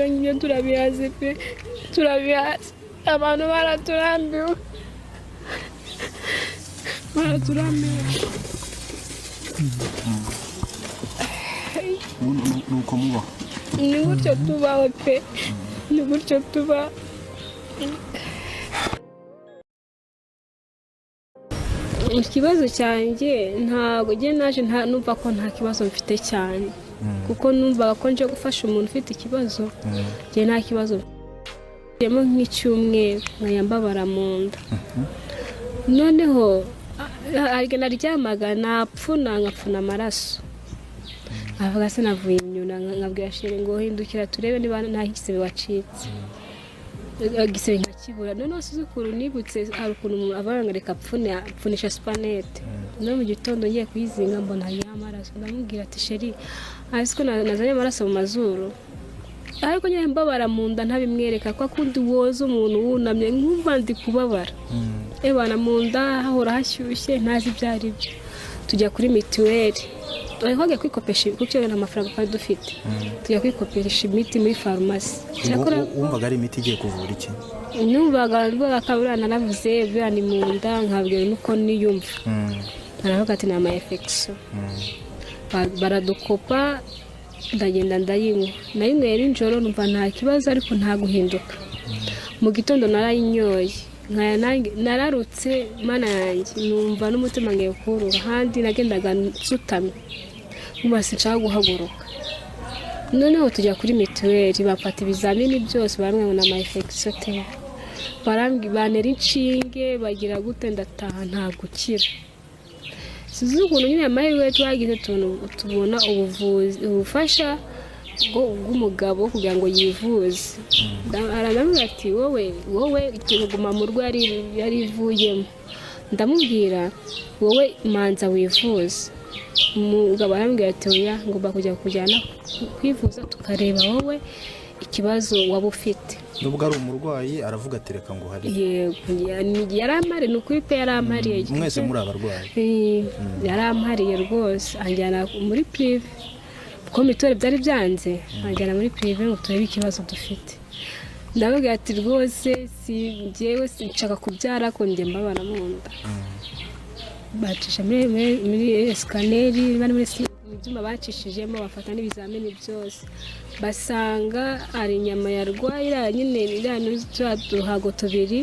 Ibyo turabihaze pe, turabihaze. Abantu baraturambiwe. Nuko muba ni gutyo tubaho pe, ni gutyo tuba. Ikibazo cyanjye ntabwo ngiye naje numva ko nta kibazo mfite cyane, kuko numva ko nje gufasha umuntu ufite ikibazo, ngiye nta kibazo yemo nk'icyumweru nkayambabara mu nda. Noneho arigena ryamaga napfuna ngapfuna amaraso, avuga se navuye inyuna nkabwira shere ngo hindukira turebe niba nta gisebe wacitse, gisebe nkakibura. Noneho sizukuru nibutse hari ukuntu umuntu avanga reka apfunisha supanete. No mu gitondo ngiye kuyizinga mbona y'amaraso, ndamubwira ati sheri ariko nazanye amaraso mu mazuru, ariko nyine mbabara mu nda ntabimwereka ko akundi woza umuntu wunamye nkumva ndi kubabara. Ebana mu nda hahora hashyushye ntazi byari byo. Tujya kuri mituweli, twagiye kwikopesha kuko amafaranga twari dufite, tujya kwikopesha imiti muri farumasi. Wumvaga ari imiti igiye kuvura iki? Numvaga akaburana navuze birani mu nda nkabwira nuko niyumva. Aravuga ati na infection. Baradukopa ndagenda ndayinywa. Nayinywera injoro numva nta kibazo ariko nta guhinduka. Mu gitondo narayinyoye. Nararutse mana yanjye numva n'umutima ngiye kurura, handi nagendaga nsutamye numva sinshaka guhaguruka. Noneho tujya kuri mituweli bafata ibizamini byose bamwe na infection te, banera inshinge bagira gute ndataha nta gukira. Sizukuru nyine amahirwe twagize tubona ubuvuzi ubufasha bw'umugabo kugira ngo yivuze. Arambwira ati wowe ikiguma mu rwa yarivuyemo. Ndamubwira wowe manza wivuze. Umugabo arambwira ati oya ngomba kujyana kwivuza tukareba wowe ikibazo waba ufite. Nubwo ari umurwayi aravuga ati reka ngo hari. Yego yaramari nukuri pe yaramariye. Mwese muri abarwayi. Yaramariye rwose anjyana muri prive. Ko mitore byari byanze anjyana muri prive ngo turebe ikibazo dufite. Ndavuga ati rwose si ngewe sinshaka kubyara ko njye mbabara mu nda. Bacisha muri scaneri bari muri ibyuma bacishijemo bafata n'ibizamini byose basanga ari inyama yarwaye nyine irano duhago tubiri,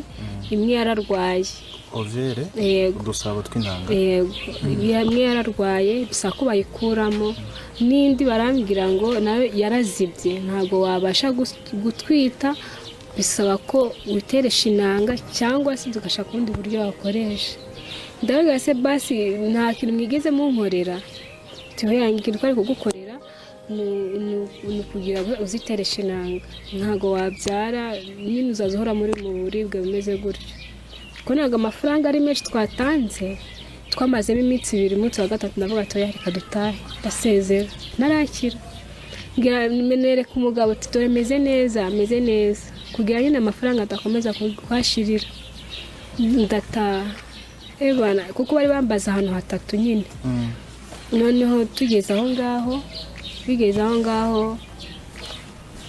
imwe yararwaye overe udusabo tw'intanga, imwe yararwaye bisa ko bayikuramo, n'indi barambwira ngo nawe yarazibye ntago wabasha gutwita, bisaba ko witeresha inanga cyangwa se tugashaka ubundi buryo wakoresha. Ndavuga se basi nta kintu mwigeze munkorera tuyangira ko ari kugukorera ni kugira ngo uzitereshe inanga, ntago wabyara nyine uzazohora muri mu buribwe bumeze gutyo. Ko ntago amafaranga ari menshi twatanze, twamazemo iminsi 2 umunsi wa gatatu ndavuga atoya reka dutahe ndasezera narakira. Ngira nereka umugabo ati dore meze neza kugira nyine amafaranga atakomeza kwashirira ndataha. Ebana kuko bari bambaza ahantu hatatu nyine. Noneho tugeze aho ngaho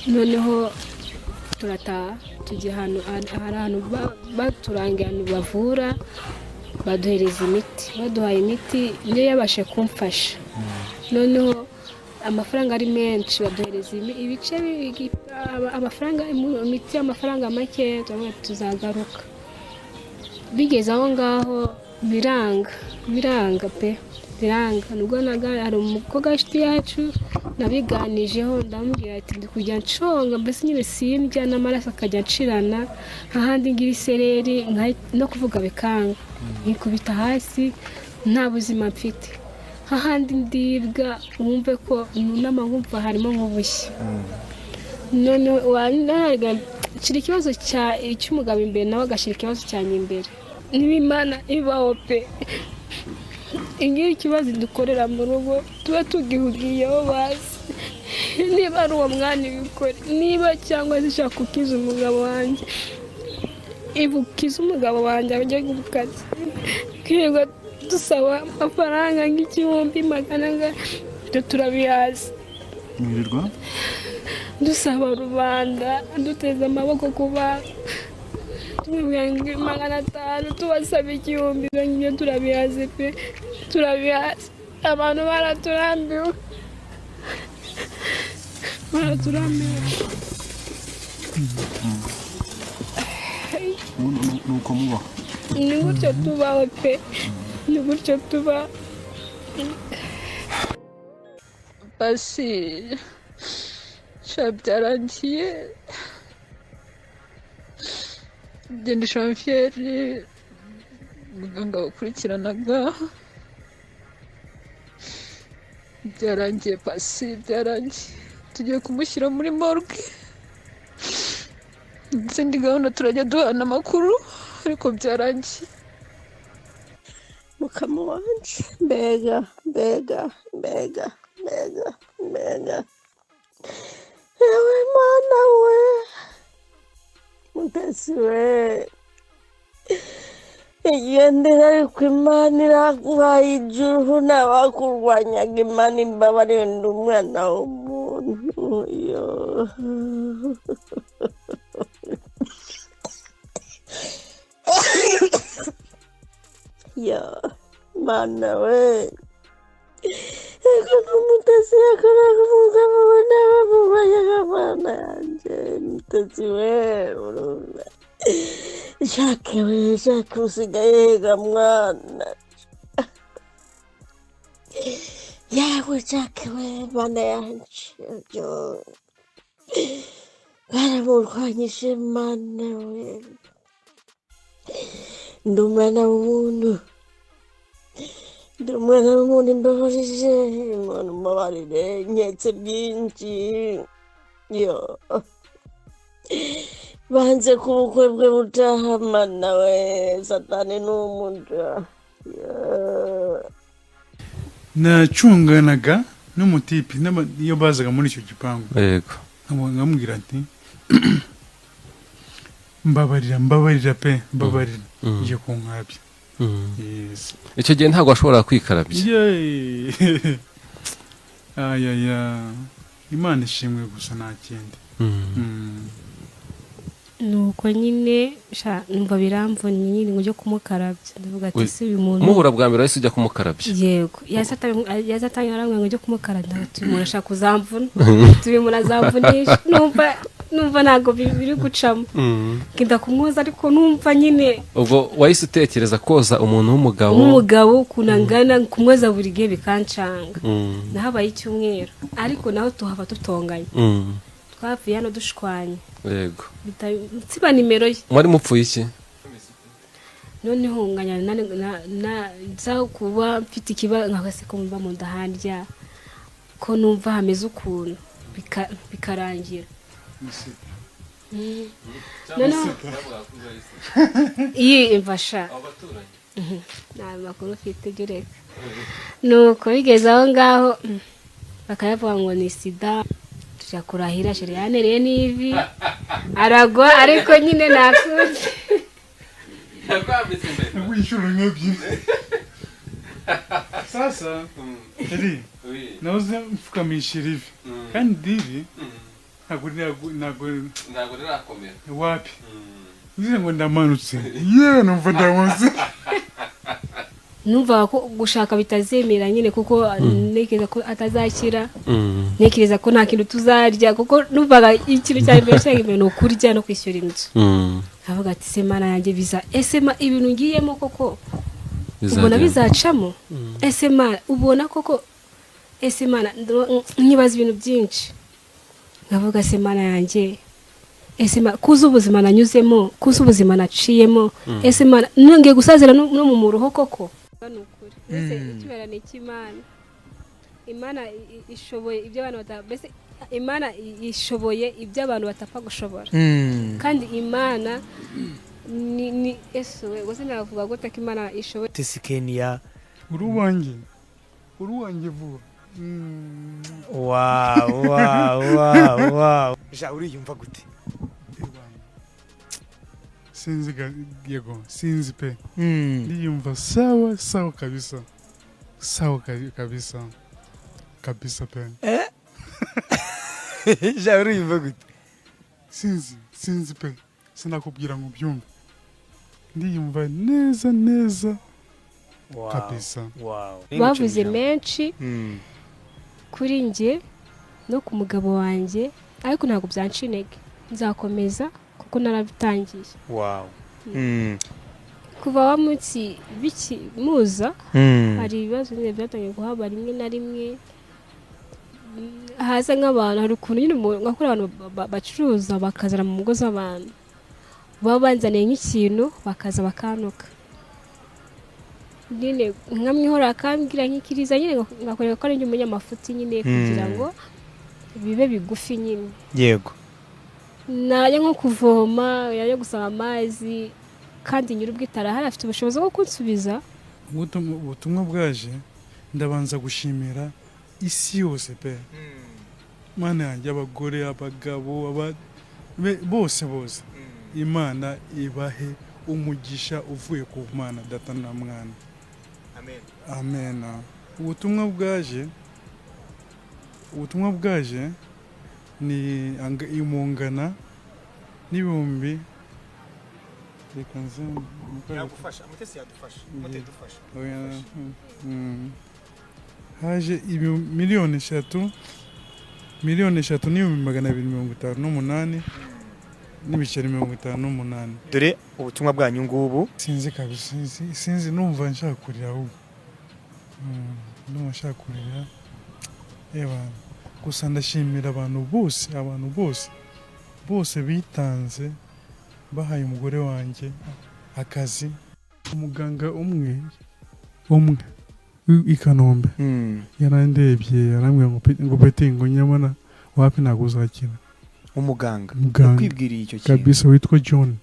noneho turataha tujye ahantu baturangira bavura baduhereza imiti, baduhaye imiti niyo yabashe kumfasha. Noneho amafaranga ari menshi baduhereza ibice amafaranga imiti y'amafaranga make tuzagaruka. Bigeze aho ngaho biranga pe biranga. Nubwo hari umukobwa w'inshuti yacu nabiganijeho ndamubwira ati ndi kujya nshonga mbese nyine sindya n'amaraso akajya nshirana ahandi ngira isereri no kuvuga bikanga nkikubita hasi nta buzima mfite, ahandi ndibwa wumve ko n'amahumva harimo nk'ubushye. None wanaga kiri ikibazo cy'umugabo imbere nawe agashira ikibazo cyanye imbere. N'Imana ibaho pe. Ingira ikibazo dukorera mu rugo tuba tugihugiyeho basi. Niba ari uwo mwana ibikore, niba cyangwa zishaka kukiza umugabo wanjye, ibukiza umugabo wanjye ajye gukaza. Kwirirwa dusaba amafaranga nk'igihumbi magana turabihaza. Mwirirwa dusaba rubanda duteze amaboko kuba tumubwira 500 tubasaba 1000 ibyo turabihaze pe turabihaze abantu baraturambiwe nuko mubaho ni gutyo tubaho pe ni gutyo tuba basi byarangiye genda shamfiyeri muganga wakurikiranaga byarangiye pasi byarangiye tugiye kumushyira muri morgue izindi gahunda turajya duhana amakuru ariko byarangiye mukama wanje mbega ewe mana we mutesi we igendera ariko imana iraguhaye ijuru n'abakurwanyaga imana imbabarire ndi umwana w'umuntu yo ya mana we eko kumutesi yakoraga umugabo we n'abamubanyaga mana yanjye mutesi we urumva Jacques usigaye hega mwana yawe Jacques we mana yanje yo baramurwanyije mana we ndi umwana w'umuntu imbabarije imana umubabarire nketse byinshi yo banze ku bukwe bwe butaha mana we satani n'umuja nacunganaga n'umutipi iyo bazaga muri icyo gipangu yego nkamubwira ati mbabarira pe mbabarira ngiye kunkarabya icyo gihe ntabwo washobora kwikarabya imana ishimwe gusa nta kindi nuko nyine numva biramvunye nyine ngo ujye kumukarabya ndavuga ati si uyu muntu muhura bwa mbere wese ujya kumukarabya yego yazatanye arambwira ngo ujye kumukarabya ndavuga uyu muntu ashaka kuzamvuna uyu muntu azamvunisha numva ntabwo biri gucamo ngenda kumwoza ariko numva nyine ubwo wahise utekereza koza umuntu w'umugabo ukuntu angana kumwoza buri gihe bikancanga nahabaye icyumweru ariko naho tuhava tutonganye twavuye hano dushwanye yego nsiba nimero ye mwari mupfuye iki noneho nganya nza kuba mfite ikibazo nkakase ko mba mu ndahandya ko numva hameze ukuntu bikarangira noneho iyi mfasha nta makuru ufite direka nuko bigeze aho ngaho bakayavuga ngo ni sida tujya kurahira sheri yanereye n'ivi aragwa ariko nyine nakuze inshuro nk'ebyiri sasa eri nahoze mfukamishira ivi kandi ivi ntabwo rirakomera wapi ngize ngo ndamanutse numva ndamanutse numva ko gushaka bitazemera nyine kuko ntekereza ko atazakira ntekereza ko nta kintu tuzarya kuko numvaga ikintu cyane mbere cyangwa ni ukurya no kwishyura inzu avuga ati se mana yanjye biza ese ibintu ngiyemo koko ubona bizacamo ese mana ubona koko ese mana nkibaza ibintu byinshi nkavuga se mana yanjye ese mana kuza ubuzima nanyuzemo kuza ubuzima naciyemo ese mana nongeye gusazira no mu muruho koko nukuri ese ikiberane cy'Imana Imana ishoboye ibyo abantu batabese Imana ishoboye ibyo abantu batapfa gushobora kandi Imana ni esowe gose navuga gute ko Imana ishoboye tesi Keria uruwange vuba wow ja uriyumva gute sinzi yego sinzi pe ndiyumva sawa kabisa sawa kabisa pe Ja uriyumva gute? Sinzi pe. Sinakubwira ngo byumve. Ndiyumva neza. Wow. Kabisa. Wow. bavuze menshi kuri njye no ku mugabo wanjye ariko ntabwo byanca intege nzakomeza kuko narabitangiye. Wow. Kuva wa munsi muza hari ibibazo nyine byatangiye kuhaba rimwe na rimwe haza nk'abantu hari ukuntu nyine nkakora abantu bacuruza bakazana mu ngo z'abantu baba banzaniye nk'ikintu bakaza bakanuka nyine nkamwihora akambwira nk'ikiriza nyine ngakorera ko ari njye umunyamafuti nyine kugira ngo bibe bigufi nyine. Yego. Najya nko kuvoma yajya gusaba amazi kandi nyir'ubwite arahari afite ubushobozi bwo kunsubiza. Ubutumwa bwaje ndabanza gushimira isi yose pe. Mana yanjye abagore abagabo bose Imana ibahe umugisha uvuye ku Mana data na mwana. Amen. Ubutumwa bwaje ni imungana n'ibihumbi Yagufasha, Mutesi yadufasha. Haje miliyoni 3 n'ibihumbi 258 n'ibiceri 58. Dore ubutumwa bwanyu ngubu. Sinzi kabisa sinzi numva nshaka kurira ahubwo. Numva nshaka kurira. Gusa ndashimira abantu bose bitanze bahaye umugore wanjye akazi. Umuganga umwe i Kanombe yarandebye yarambwira ngo beti ngo nyamana wapi ntabwo uzakira. Umuganga kwibwiriye icyo kintu kabisa witwa John.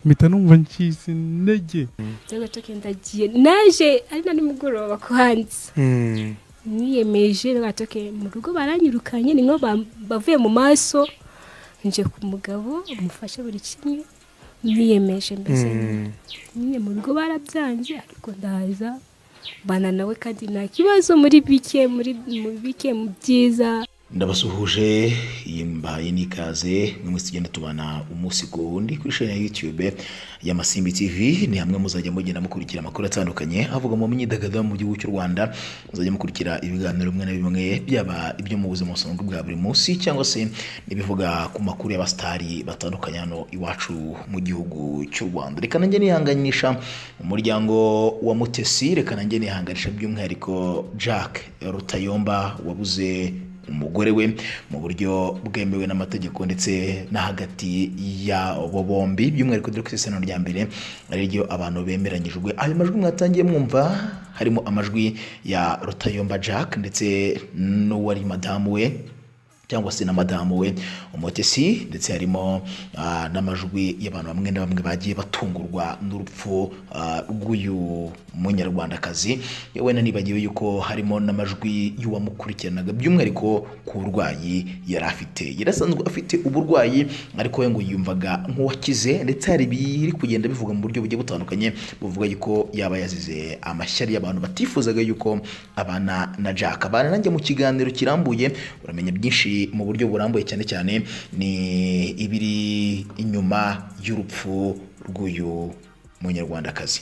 Mpita numva nkizi intege. Cyangwa tukendagiye naje ari na nimugoroba kuhanze. Niyemeje ngatoke mu rugo baranyirukanye ni nko bavuye mu maso nje ku mugabo umufashe buri kimwe niyemeje mbese nyine mu rugo barabyanze ariko ndaza bana nawe kandi nta kibazo muri bike mu byiza. Ndabasuhuje yimbaye nikaze mwese tugenda tubana umunsi ku wundi kuri channel ya YouTube ya Masimbi TV. Ni hamwe muzajya mugenda mukurikira amakuru atandukanye avuga mu myidagaduro mu gihugu cy'u Rwanda. Muzajya mukurikira ibiganiro bimwe na bimwe byaba ibyo mu buzima busanzwe bwa buri munsi cyangwa se nibivuga ku makuru y'abastari batandukanye hano iwacu mu gihugu cy'u Rwanda. Reka nanjye nihanganisha umuryango wa Mutesi, reka nanjye nihanganisha by'umwihariko Jack Rutayomba wabuze umugore we mu buryo bwemewe n'amategeko ndetse na hagati ya bombi. By'umwihariko dore ko isezerano rya mbere ari ryo abantu bemeranyijwe. Ayo majwi mwatangiye mwumva harimo amajwi ya Rutayomba Jack ndetse n'uwari madamu we cyangwa se na madamu we Umutesi, ndetse harimo n'amajwi y'abantu bamwe na bamwe bagiye batungurwa n'urupfu rw'uyu munyarwandakazi. Yewe nibagiwe yuko harimo n'amajwi y'uwamukurikiranaga by'umwihariko ku burwayi yari afite. Yarasanzwe afite uburwayi ariko we ngo yumvaga nk'uwakize, ndetse hari biri kugenda bivuga mu buryo bugiye butandukanye buvuga yuko yaba yazize amashyari y'abantu batifuzaga yuko abana na Jack. Abana nanjye mu kiganiro kirambuye uramenya byinshi mu buryo burambuye, cyane cyane ni ibiri inyuma y'urupfu rw'uyu munyarwandakazi.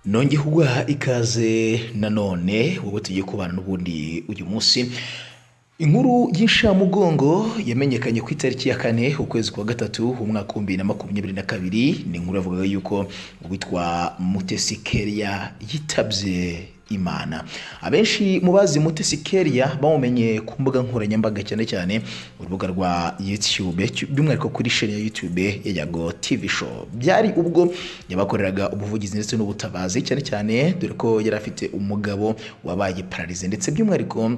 Nongeye kuguha ikaze nanone wowe tugiye kubana n'ubundi uyu munsi. Inkuru y'inshamugongo yamenyekanye ku itariki ya 4 ukwezi kwa gatatu umwaka wa 2022. Ni inkuru yavugaga yuko witwa Mutesi Keria yitabye Imana. Abenshi mubazi Mutesi Keria bamumenye ku mbuga nkoranyambaga cyane cyane urubuga rwa YouTube, by'umwihariko kuri channel ya YouTube ya Yago TV show. Byari ubwo yabakoreraga ubuvugizi ndetse n'ubutabazi cyane cyane dore ko yari afite umugabo wabaye paralyze ndetse by'umwihariko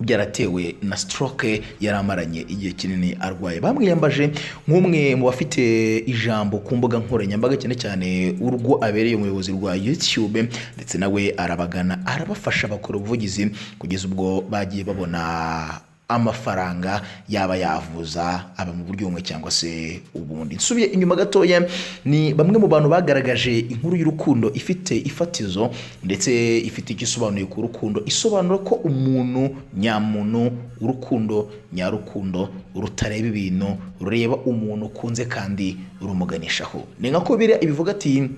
byaratewe na stroke yaramaranye igihe kinini arwaye. Bamwiyambaje nk'umwe mu bafite ijambo ku mbuga nkoranyambaga cyane cyane urwo abereye umuyobozi rwa YouTube, ndetse nawe arabagana arabafasha bakora ubuvugizi kugeza ubwo bagiye babona amafaranga yaba yavuza aba mu buryo bumwe cyangwa se ubundi. Nsubiye inyuma gatoya, ni bamwe mu bantu bagaragaje inkuru y'urukundo ifite ifatizo ndetse ifite icyo isobanuye ku rukundo, isobanura ko umuntu nyamuntu, urukundo nyarukundo rutareba ibintu, rureba umuntu ukunze kandi rumuganishaho. Ni nka ko Bibiliya ibivuga ati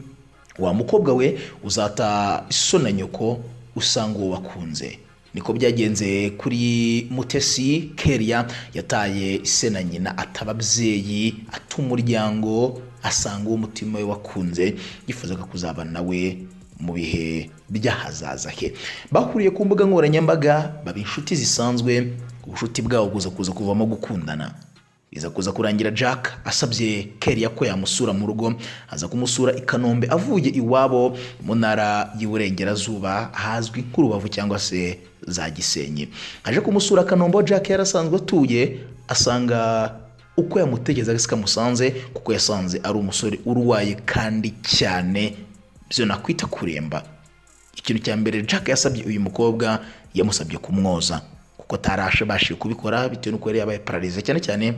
wa mukobwa we uzata so na nyoko usanga uwo wakunze. Niko byagenze kuri Mutesi Keria, yataye se na nyina, atababyeyi, atumuryango, asanga uwo mutima we wakunze yifuzaga kuzabana nawe mu bihe by'ahazaza he. Bahuriye ku mbuga nkoranyambaga, baba inshuti zisanzwe, ubushuti bwabo kuza kuvamo gukundana. Biza kuza kurangira Jack asabye Keria ko yamusura mu rugo, aza kumusura i Kanombe avuye iwabo mu ntara y'Iburengerazuba hazwi nk'Urubavu cyangwa se za Gisenyi. Aje kumusura Kanombe, Jack yarasanzwe atuye, asanga uko yamutegerezaga sikamusanze, kuko yasanze ari umusore urwaye kandi cyane byo nakwita kuremba. Ikintu cya mbere Jack yasabye uyu mukobwa, yamusabye kumwoza kuko tarashe kubikora bitewe n'uko yari yabaye paralize cyane cyane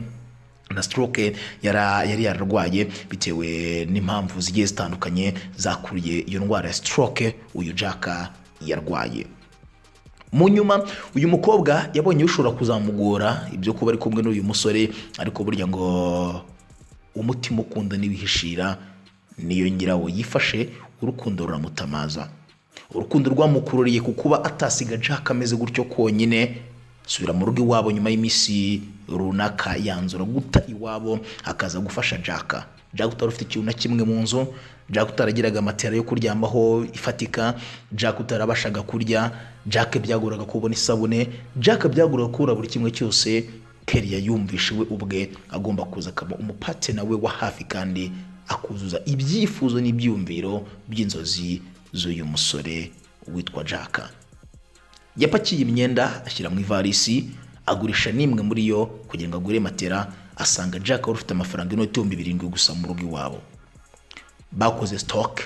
na stroke yari yararwaye bitewe n'impamvu zigiye zitandukanye zakuriye iyo ndwara ya stroke uyu Jack yarwaye. Mu nyuma uyu mukobwa yabonye ushobora kuzamugora ibyo kuba ari kumwe n'uyu musore, ariko burya ngo umutima ukunda n'ibihishira niyo nyirawo yifashe, urukundo ruramutamaza. Urukundo rwamukururiye ku kuba atasiga Jack ameze gutyo konyine, subira mu rugo iwabo nyuma y'imisi runaka, yanzura guta iwabo akaza gufasha Jack. Jack utari ufite ikintu na kimwe mu nzu, Jack utaragiraga matera yo kuryamaho ifatika, Jack utarabashaga kurya, Jack byaguraga kubona isabune, Jack byaguraga kubura buri kimwe cyose. Keria yumvishe we ubwe agomba kuza akaba umupate nawe wa hafi kandi akuzuza ibyifuzo n'ibyumviro by'inzozi z'uyu musore witwa Jack. Yapakiye imyenda ashyira mu ivarisi, agurisha nimwe muri yo kugira ngo agure matera, asanga Jack wari ufite amafaranga inoti 7,000 gusa mu rugo iwabo. Bakoze stock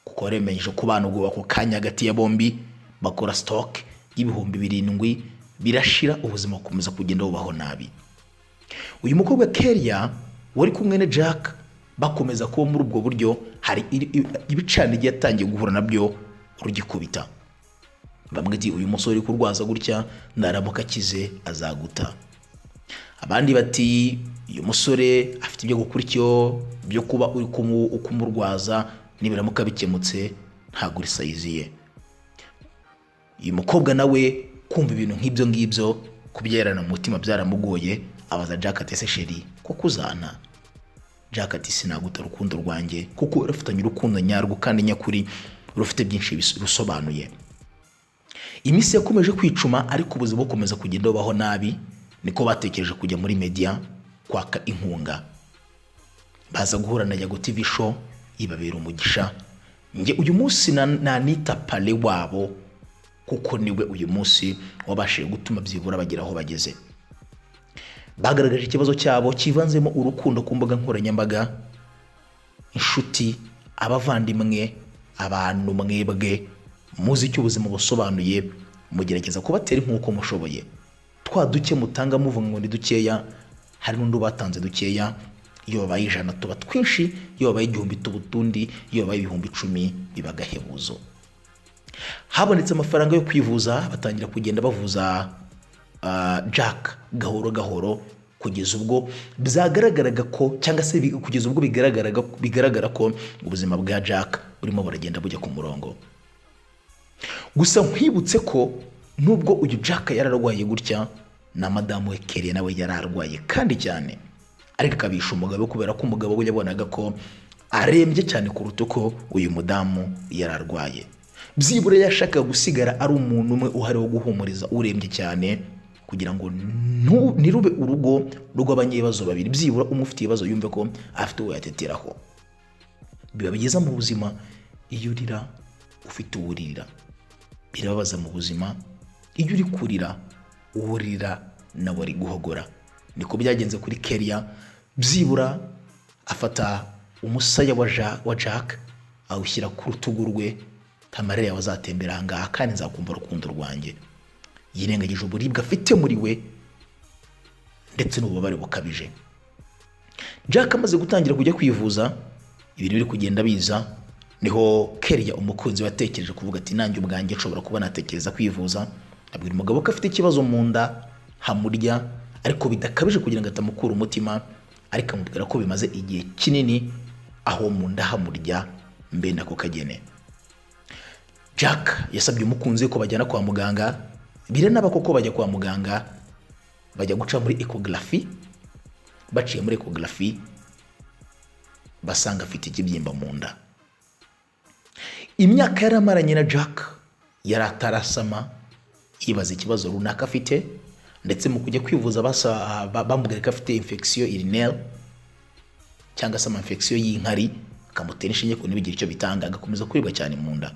kuko baremeje ko banugwa ako kanya hagati ya bombi, bakora stock y'7,000 birashira, ubuzima bukomeza kugenda bubaho nabi. Uyu mukobwa Keria wari kumwe na Jack bakomeza kuba muri ubwo buryo, hari ibicana igiye yatangiye guhura nabyo rugikubita. Bamwe ati uyu musore kurwaza gutya naramuka akize azaguta. Abandi bati uyu musore afite ibyo gukurikyo byo kuba uri kumurwaza, nibiramuka bikemutse ntago uri sayiziye. Uyu mukobwa nawe kumva ibintu nk'ibyo ngibyo kubyerana mu mutima byaramugoye, abaza Jack ati ese sheri ko kuzana? Jack ati sinaguta urukundo rwanjye kuko rufitanye urukundo nyarwo kandi nyakuri rufite byinshi rusobanuye. Imisi yakomeje kwicuma, ariko ubuzima bukomeza kugenda bubaho nabi. Niko batekereje kujya muri media kwaka inkunga, baza guhura na Yago TV show ibabera umugisha. Nge uyu munsi nanita pale wabo kuko niwe uyu munsi wabashije gutuma byibura bagira aho bageze. Bagaragaje ikibazo cyabo kivanzemo urukundo ku mbuga nkoranyambaga, inshuti, abavandimwe, abantu mwebwe muzi icyo ubuzima busobanuye, mugerageza kubatera nk'uko mushoboye. Twa duke mutanga muvuga ngo ni dukeya, hari n'undi batanze dukeya. Iyo babaye 100 tuba twinshi, iyo babaye 1000 tubutundi, iyo babaye 10,000 bibagahebuzo. Habonetse amafaranga yo kwivuza, batangira kugenda bavuza Jack gahoro gahoro, kugeza ubwo byagaragaraga ko cyangwa se kugeza ubwo bigaragara ko ubuzima bwa Jack burimo buragenda bujya ku murongo. Gusa nkwibutse ko nubwo uyu Jack yararwaye gutya, na madamu we Keria nawe yararwaye kandi cyane, ariko akabisha umugabo kubera ko umugabo we yabonaga ko arembye cyane kuruta ko uyu mudamu yararwaye. Byibura yashaka gusigara ari umuntu umwe uhari wo guhumuriza urembye cyane, kugira ngo nirube urugo rw'abanyebazo babiri, byibura umufite ibibazo yumve ko afite uwo yateteraho. Biba byiza mu buzima iyo urira ufite uwuririra, birababaza mu buzima iyo uri kurira uwurira nawe ari guhogora. Niko byagenze kuri Keria, byibura afata umusaya wa Jack awushyira ku rutugu rwe, tamarere yawe azatembera ahangaha kandi nzakumva urukundo rwanjye. Yirengagije uburibwe afite muri we, ndetse n'ububabare bukabije. Jack amaze gutangira kujya kwivuza, ibintu biri kugenda biza, niho Keria umukunzi watekereje kuvuga ati nanjye ubwanjye nshobora kuba natekereza kwivuza. Abwira umugabo ko afite ikibazo mu nda hamurya, ariko bidakabije kugira ngo atamukura umutima, ariko amubwira ko bimaze igihe kinini aho mu nda hamurya mbe nako kagene. Jack yasabye umukunzi ko bajyana kwa muganga, biranaba koko bajya kwa muganga, bajya guca muri ecography. Baciye muri ecography basanga afite ikibyimba mu nda. Imyaka yaramaranye na Jack yari atarasama, yibaza ikibazo runaka afite, ndetse mu kujya kwivuza bamubwira ko afite infection urinaire cyangwa se infection y'inkari, akamutera inshinge ku ntibigira icyo bitanga, agakomeza kuribwa cyane mu nda.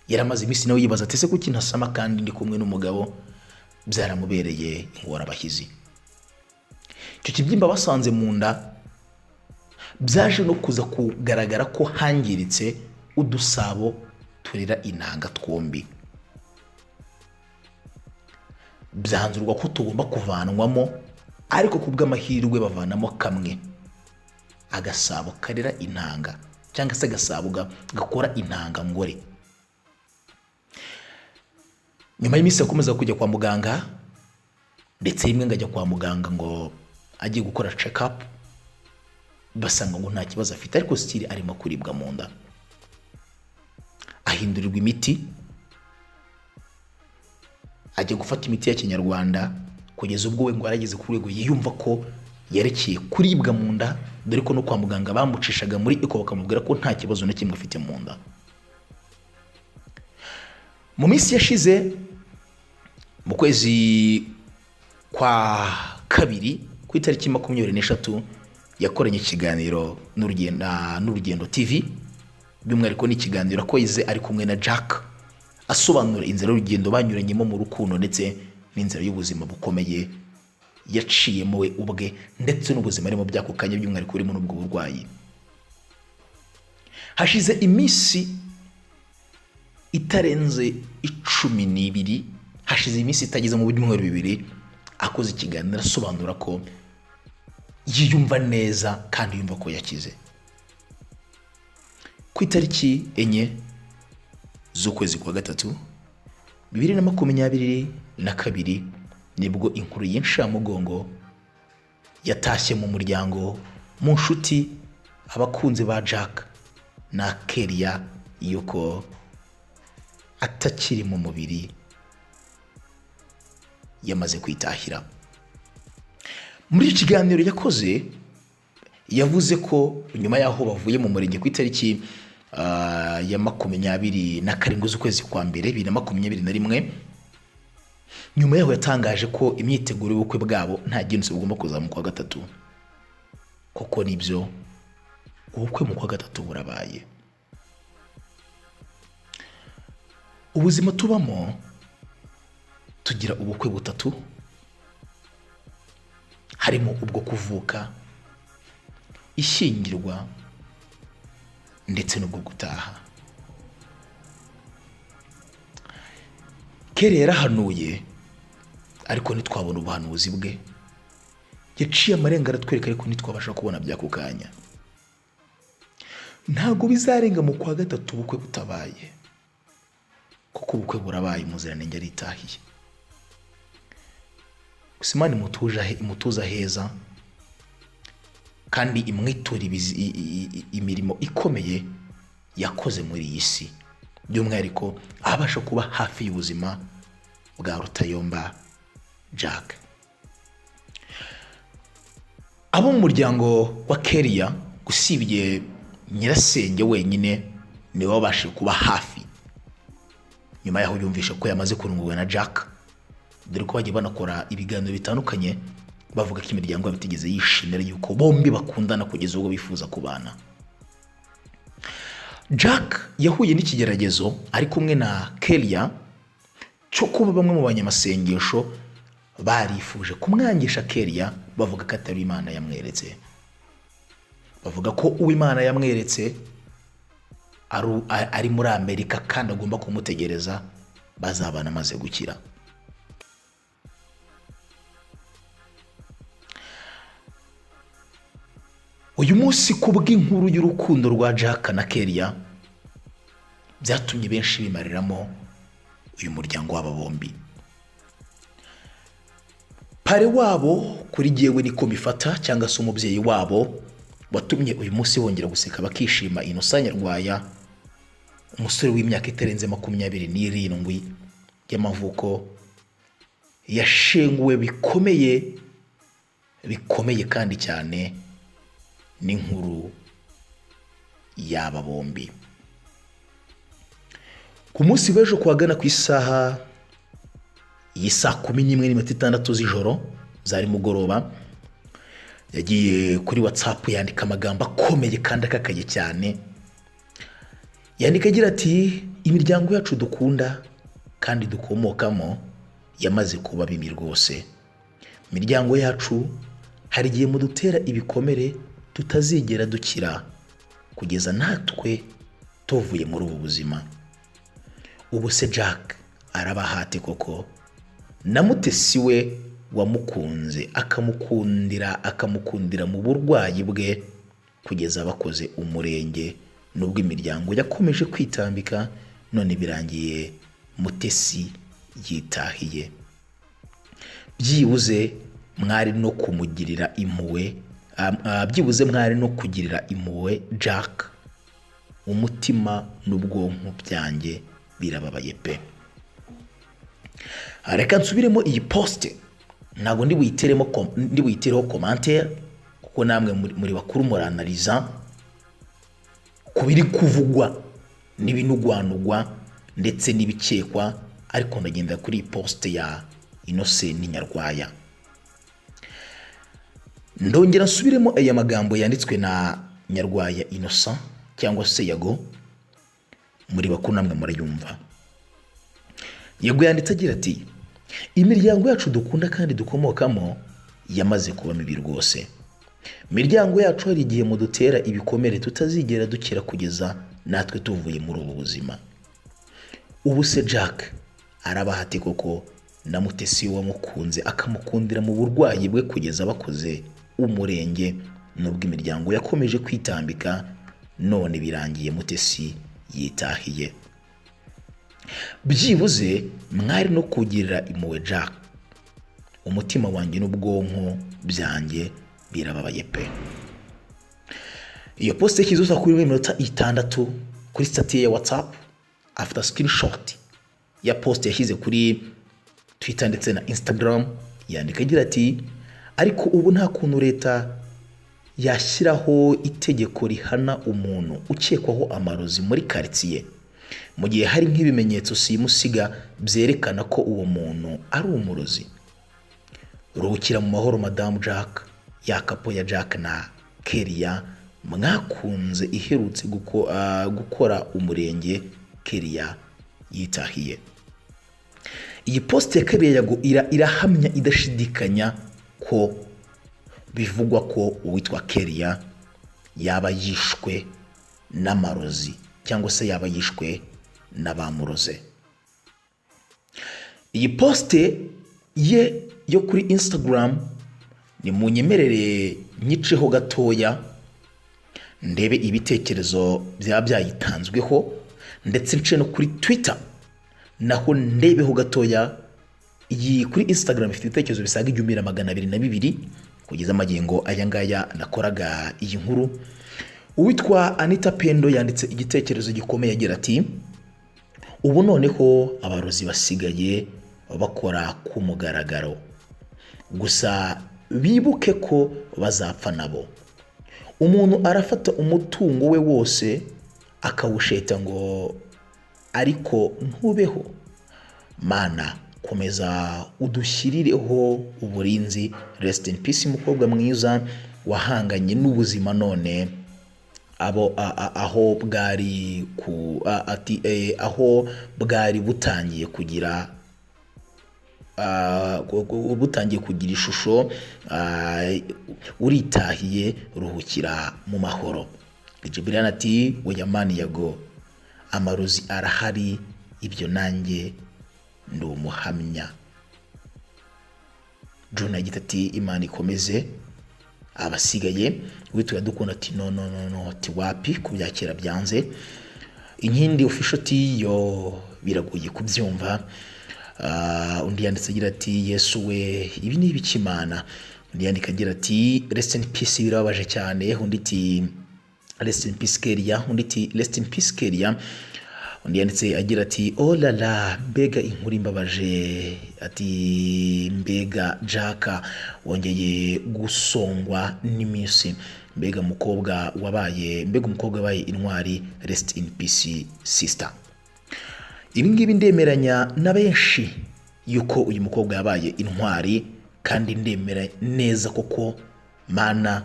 Yaramaze iminsi nawe yibaza ati ese kuki ntasama kandi ndi kumwe n'umugabo? Byaramubereye ingorabahizi. Icyo kibyimba basanze mu nda byaje no kuza kugaragara ko hangiritse udusabo turera intanga twombi. Byanzurwa ko tugomba kuvanwamo, ariko ku bw'amahirwe bavanamo kamwe, agasabo karera intanga cyangwa se agasabo gakora intanga ngore. Nyuma y'iminsi akomeza kujya kwa muganga, ndetse rimwe ngajya kwa muganga ngo agiye gukora check up, basanga ngo nta kibazo afite, ariko still arimo kuribwa mu nda. Ahindurirwa imiti, ajya gufata imiti ya kinyarwanda, kugeza ubwo we ngo arageze ku rwego yiyumva ko yerekeye kuribwa mu nda, dore ko no kwa muganga bamucishaga muri eko bakamubwira ko nta kibazo na kimwe afite mu nda. Mu minsi yashize, mu kwezi kwa kabiri ku itariki 23 yakoranye ikiganiro n'Urugendo TV, by'umwihariko n'ikiganiro akoze ari kumwe na Jack, asobanura inzira y'urugendo banyuranyemo mu rukundo ndetse n'inzira y'ubuzima bukomeye yaciyemo we ubwe, ndetse n'ubuzima arimo byako kanya, by'umwihariko urimo n'ubwo burwayi. Hashize iminsi itarenze 12, hashize iminsi itageze mu byumweru 2, akoze ikiganiro asobanura ko yiyumva neza kandi yumva ko yakize. Ku itariki 4 z'ukwezi kwa gatatu 2022 nibwo inkuru y'inshamugongo yatashye mu muryango, mu nshuti, abakunzi ba Jack na Keria, yuko atakiri mu mubiri, yamaze kwitahira. Muri iki kiganiro yakoze, yavuze ko nyuma yaho bavuye mu murenge ku itariki ya 27 z'ukwezi kwa mbere 2021, nyuma yaho yatangaje ko imyiteguro y'ubukwe bwabo nta gintu bugomba kuza mu kwa gatatu. Koko nibyo, ubukwe mu kwa gatatu burabaye. Ubuzima tubamo tugira ubukwe butatu, harimo ubwo kuvuka, ishyingirwa ndetse n'ubwo gutaha. Keria yarahanuye, ariko ntitwabona ubuhanuzi bwe. Yaciye amarenga aratwereka, ariko ntitwabasha kubona byako kanya. Ntago bizarenga mu kwa gatatu ubukwe butabaye, kuko ubukwe burabaye, umuziranenge aritahiye. Gusa Imana imutuza heza, kandi imwitura imirimo ikomeye yakoze muri iyi si, by'umwihariko abasha kuba hafi y'ubuzima bwa Rutayomba Jack. Abo mu muryango wa Keria, gusibye nyirasenge wenyine, niwe wabashije kuba hafi nyuma yaho yumvisha ko yamaze kurungurwa na Jack, dore ko bagiye banakora ibiganiro bitandukanye bavuga ko imiryango yabo itigeze yishimira yuko bombi bakundana kugeza ubwo bifuza kubana. Jack yahuye n'ikigeragezo ari kumwe na Keria cyo kuba bamwe mu banyamasengesho barifuje kumwangisha Keria, bavuga ko atari Imana yamweretse. Bavuga ko Uwimana yamweretse ari muri Amerika kandi agomba kumutegereza bazabana amaze gukira. uyu munsi kubw'inkuru y'urukundo rwa Jack na Keria byatumye benshi bimariramo uyu muryango w'aba bombi. Pare wabo kuri jyewe niko bifata, cyangwa se umubyeyi wabo watumye uyu munsi bongera guseka bakishima, Innocent Nyarwaya, umusore w'imyaka itarenze 27 y'amavuko, yashenguwe bikomeye kandi cyane n'inkuru y'aba bombi. Ku munsi w'ejo kuwagana ku isaha y'isa 11:06 z'ijoro zari mugoroba, yagiye kuri WhatsApp yandika amagambo akomeye kandi akakaye cyane. Yandika agira ati, imiryango yacu dukunda kandi dukomokamo yamaze kuba bibi rwose. Imiryango yacu hari igihe mudutera ibikomere tutazigera dukira kugeza natwe tuvuye muri ubu buzima. Ubu se Jack arabahate koko, na mutesi we wamukunze akamukundira mu burwayi bwe kugeza bakoze umurenge, nubwo imiryango yakomeje kwitambika, none birangiye mutesi yitahiye. Byibuze mwari no kumugirira impuhwe, mwari no kugirira impuhwe Jack. Umutima n'ubwonko byanjye birababaye pe. Reka nsubiremo iyi poste, ntabwo ndi buyitereho commentaire kuko namwe muri bakuru muranaliza kubiri kuvugwa n'ibinugwanugwa ndetse n'ibikekwa, ariko ndagenda kuri poste ya Innocent Nyarwaya. Ndongera nsubiremo aya magambo yanditswe na Nyarwaya Innocent cyangwa se Yago, muri bakuru namwe murayumva. Yago yanditse agira ati, imiryango yacu dukunda kandi dukomokamo yamaze kuba mibi rwose. Imiryango yacu hari igihe mudutera ibikomere tutazigera dukira kugeza natwe tuvuye muri ubu buzima. Ubu se Jack arabahate koko, na mutesi wamukunze akamukundira mu burwayi bwe kugeza bakoze umurenge, nubwo imiryango yakomeje kwitambika, none birangiye mutesi yitahiye. Byibuze mwari no kugirira impuhwe Jack. Umutima wanjye n'ubwonko byanjye birababaye pe. Iyo poste kizuza kuri 6 kuri statut ya WhatsApp, after screenshot ya poste yashyize kuri Twitter ndetse na Instagram, yandika agira ati, ariko ubu nta kuntu leta yashyiraho itegeko rihana umuntu ukekwaho amarozi muri quartier, mu gihe hari nk'ibimenyetso simusiga byerekana ko uwo muntu ari umurozi. Ruhukira mu mahoro Madame Jack, yakapo ya Jack na Keria mwakunze iherutse gukora umurenge, Keria yitahiye. Iyi poste ya Keria Yago irahamya idashidikanya ko bivugwa ko uwitwa Keria yaba yishwe n'amarozi cyangwa se yaba yishwe n'abamuroze. Iyi poste ye yo kuri Instagram ni munyemerere nyiceho gatoya ndebe ibitekerezo byayitanzweho, ndetse nce no kuri Twitter naho ndebeho gatoya. Iyi kuri Instagram ifite ibitekerezo bisaga 1202 kugeza amagingo aya ngaya nakoraga iyi nkuru. Uwitwa Anita Pendo yanditse igitekerezo gikomeye agira ati, ubu noneho abarozi basigaye bakora ku mugaragaro, gusa bibuke ko bazapfa nabo. Umuntu arafata umutungo we wose akawusheta ngo ariko ntubeho. Mana komeza udushyirireho uburinzi. Rest in peace mukobwa mwiza wahanganye n'ubuzima, none aho bwari butangiye kugira ishusho, uritahiye, ruhukira mu mahoro. Jibril ati, Weyamani Yago, amarozi arahari, ibyo nanjye ndi umuhamya. Juna gitati, Imana ikomeze abasigaye. Witwa Dukunda ati no ati wapi kubyakira byanze. Inkindi official ati yo biragoye kubyumva. Undi yanditse agira ati Yesu we ibi ni ibikimana. Undi yandika agira ati rest in peace birababaje cyane. Undi ati rest in peace Keria. Undi ati rest in peace Keria. Undi yanditse agira ati oh la la mbega inkuru imbabaje. Ati mbega Jaka wongeye gusongwa n'iminsi. Mbega umukobwa wabaye intwari. Rest in peace sister. Ibi ngibi ndemeranya na benshi yuko uyu mukobwa yabaye intwari, kandi ndemera neza koko Mana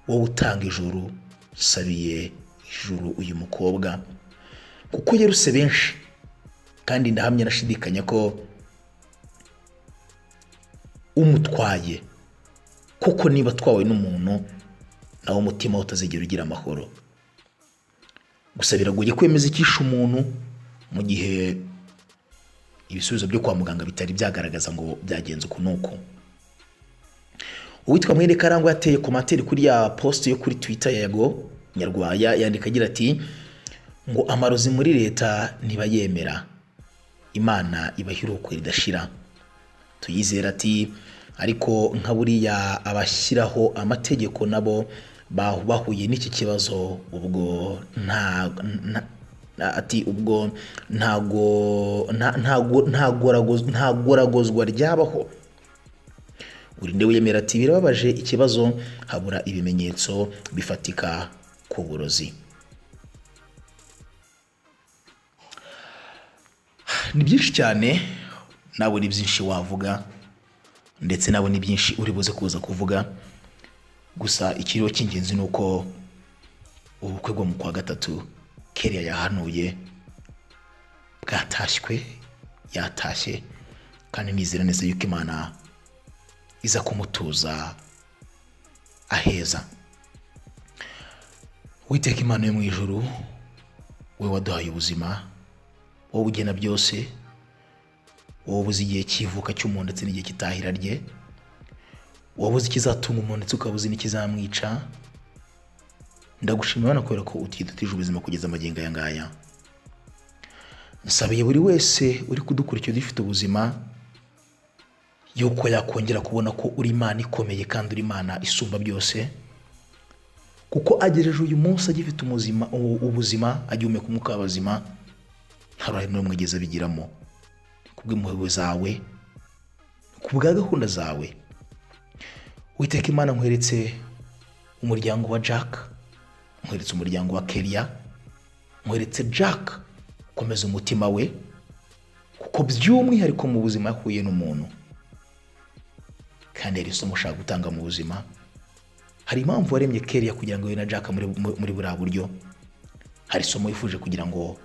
wowe utanga ijuru, sabiye ijuru uyu mukobwa kuko yaruse benshi, kandi ndahamya nashidikanya ko umutwaye kuko niba twawe n'umuntu nawo umutima utazigera ugira amahoro. Gusa biragoye kwemeza ikisha umuntu mu gihe ibisubizo byo kwa muganga bitari byagaragaza ngo byagenze uko nuko. Uwitwa Mwene Karangwa yateye komantere kuri ya post yo kuri Twitter ya Yago Nyarwaya, yandika agira ati ngo amarozi muri leta ntibayemera, Imana ibahiruko ridashira. Tuyizera ati ariko nka buriya abashyiraho amategeko nabo bahuye n'iki kibazo, ubwo ntagoragozwa ryabaho. Urinde wiyemera ati birababaje ikibazo, habura ibimenyetso bifatika ku burozi. Ni byinshi cyane, nawe ni byinshi wavuga, ndetse nawe ni byinshi uri buze kuza kuvuga. Gusa ikiriho cy'ingenzi nuko ubukwe bwo mu kwa gatatu Keria yahanuye bwatashywe, yatashye, kandi nizera neza yuko Imana iza kumutuza aheza. Witeka Imana yo mu ijuru, we waduhaye ubuzima, wowe ugena byose, wowe uzi igihe kivuka cy'umuntu ndetse n'igihe kitahira rye, wowe uzi ikizatunga umuntu ndetse ukaba uzi n'ikizamwica. Ndagushimira kubera ko utidutije ubuzima kugeza amagingo aya ngaya. Nsabiye buri wese uri kudukurikira dufite ubuzima yuko yakongera kubona ko uri Imana ikomeye kandi uri Imana isumba byose, kuko agereje uyu munsi agifite ubuzima, agihumeka umwuka w'abazima, nta ruhare n'umwe ageze abigiramo. Kubw'impuhwe zawe, kubwa gahunda zawe, Witeka Imana nkweretse umuryango wa Jack, nkweretse umuryango wa Keria, nkweretse Jack, komeza umutima we, kuko by'umwihariko mu buzima yahuye n'umuntu kandi yari isomo ushaka gutanga mu buzima. Hari impamvu waremye Keria kugira ngo we na Jack muri buriya buryo. Hari isomo yifuje kugira ngo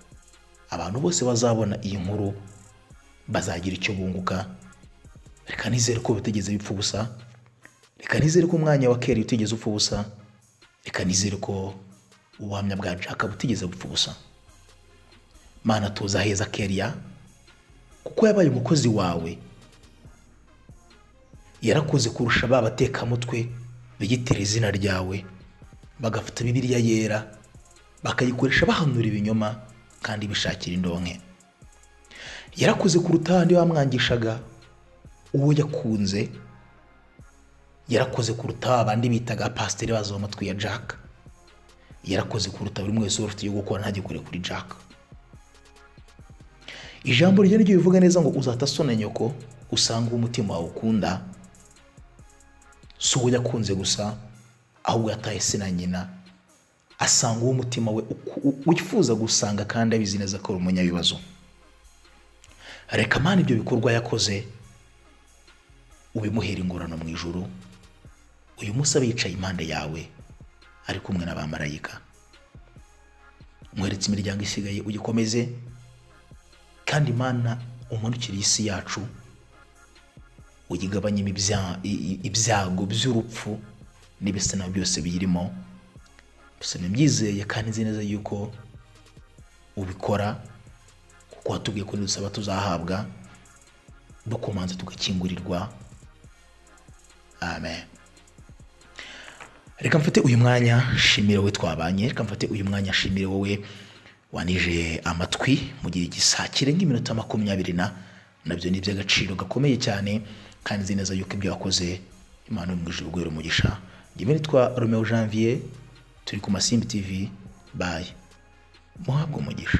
abantu bose bazabona iyi nkuru bazagira icyo bunguka. Reka nizere ko bitegeze bipfa ubusa, reka nizere ko umwanya wa Keria utigeze upfa ubusa, reka nizere ko ubuhamya bwa Jack butigeze bupfa ubusa. Mana tuza heza Keria, kuko yabaye umukozi wawe, yarakoze kurusha babatekamutwe bigitira izina ryawe, bagafata Bibiliya yera bakayikoresha bahanura ibinyoma kandi bishakira indonke. Yarakoze kuruta abandi bamwangishaga uwo yakunze, yarakoze kuruta abandi bitaga pasiteri bazo amatwi ya Jack, yarakoze kuruta buri wese ufite yo gukora ntagikore kuri Jack. Ijambo rye ryo bivuga neza ngo uzatasona nyoko usanga umutima wawe ukunda, so uwo yakunze gusa ahubwo yataye se na nyina, asanga uwo mutima we wifuza gusanga kandi abizi neza ko ari umunyabibazo. Reka Mana ibyo bikorwa yakoze ubimuhera ingorano mu ijuru. Uyu munsi abicaye impande yawe ari kumwe n'abamarayika. Mweretse imiryango isigaye ugikomeze, kandi Mana umanukire isi yacu, ugigabanyemo ibyago by'urupfu n'ibisana byose biyirimo. Bisa mbyizeye kandi nzi neza yuko ubikora, kuko watubwiye ko dusaba tuzahabwa, dukomanza tugakingurirwa. Amen. reka mfate uyu mwanya shimire wowe twabanye, reka mfate uyu mwanya shimire wowe wanije amatwi mu gihe gisakire nk'iminota 20 nabyo ni iby'agaciro gakomeye cyane, kandi nzi neza yuko ibyo wakoze Imana mu ijuru guhera umugisha. Njye nitwa Romeo Janvier, turi ku Masimbi TV. Bye, muhabwe umugisha.